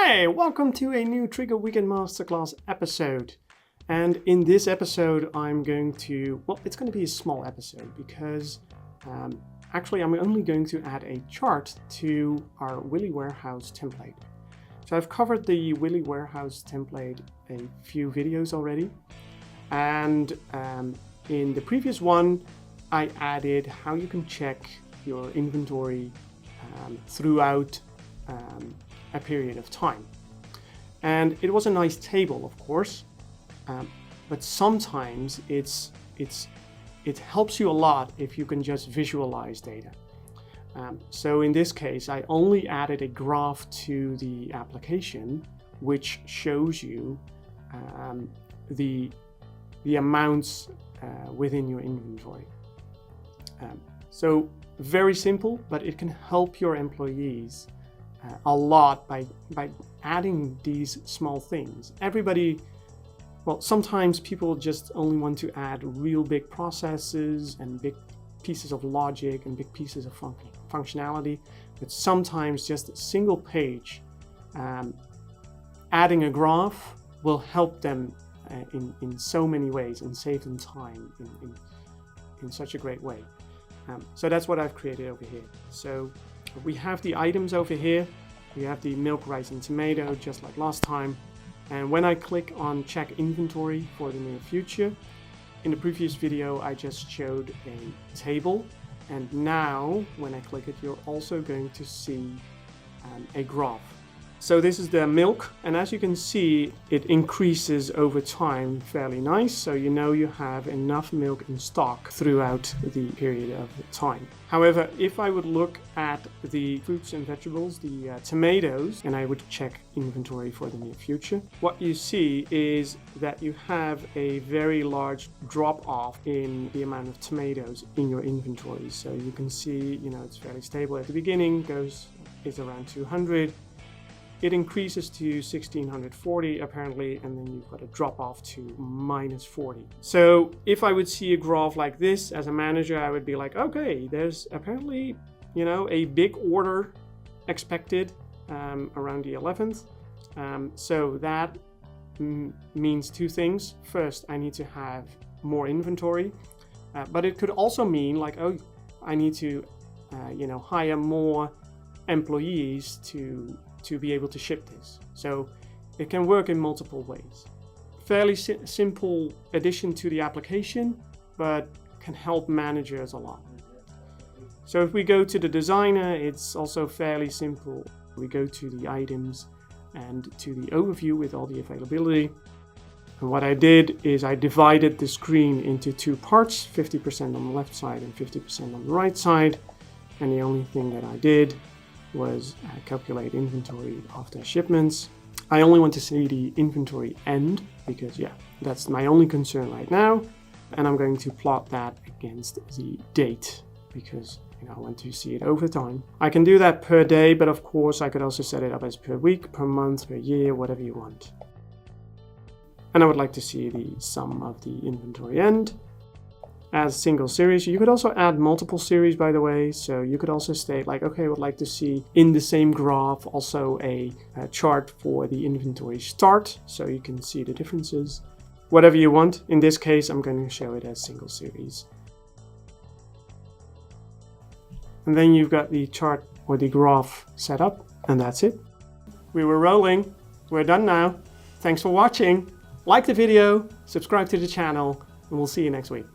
Hey, welcome to a new Triggre Weekend Masterclass episode. And in this episode, I'm going to, it's going to be a small episode because actually I'm only going to add a chart to our Willy Warehouse template. So I've covered the Willy Warehouse template a few videos already. And in the previous one, I added how you can check your inventory throughout a period of time. And it was a nice table, of course, but sometimes it helps you a lot if you can just visualize data. So in this case, I only added a graph to the application which shows you the amounts within your inventory. So very simple, but it can help your employees a lot by adding these small things. Sometimes people just only want to add real big processes and big pieces of logic and big pieces of functionality, but sometimes just a single page adding a graph will help them in so many ways and save them time in such a great way. So that's what I've created over here. So we have the items over here. We have the milk, rice, and tomato, just like last time. And when I click on check inventory for the near future, in the previous video, I just showed a table. And now when I click it, you're also going to see a graph. So this is the milk, and as you can see, it increases over time fairly nice. So you know you have enough milk in stock throughout the period of time. However, if I would look at the fruits and vegetables, the tomatoes, and I would check inventory for the near future, what you see is that you have a very large drop off in the amount of tomatoes in your inventory. So you can see, it's fairly stable at the beginning, is around 200. It increases to 1640 apparently, and then you've got a drop off to -40. So if I would see a graph like this as a manager, I would be like, okay, there's apparently, a big order expected around the 11th. So that means two things. First, I need to have more inventory, but it could also mean like, oh, I need to, hire more employees to be able to ship this. So it can work in multiple ways. Fairly simple addition to the application, but can help managers a lot. So if we go to the designer, it's also fairly simple. We go to the items and to the overview with all the availability. And what I did is I divided the screen into two parts, 50% on the left side and 50% on the right side. And the only thing that I did was calculate inventory after shipments. I only want to see the inventory end because that's my only concern right now. And I'm going to plot that against the date because I want to see it over time. I can do that per day, but of course I could also set it up as per week, per month, per year, whatever you want. And I would like to see the sum of the inventory end as single series. You could also add multiple series, by the way. So you could also state like, okay, I would like to see in the same graph also a chart for the inventory start, so you can see the differences. Whatever you want. In this case, I'm going to show it as single series. And then you've got the chart or the graph set up, and that's it. We were rolling. We're done now. Thanks for watching. Like the video, subscribe to the channel, and we'll see you next week.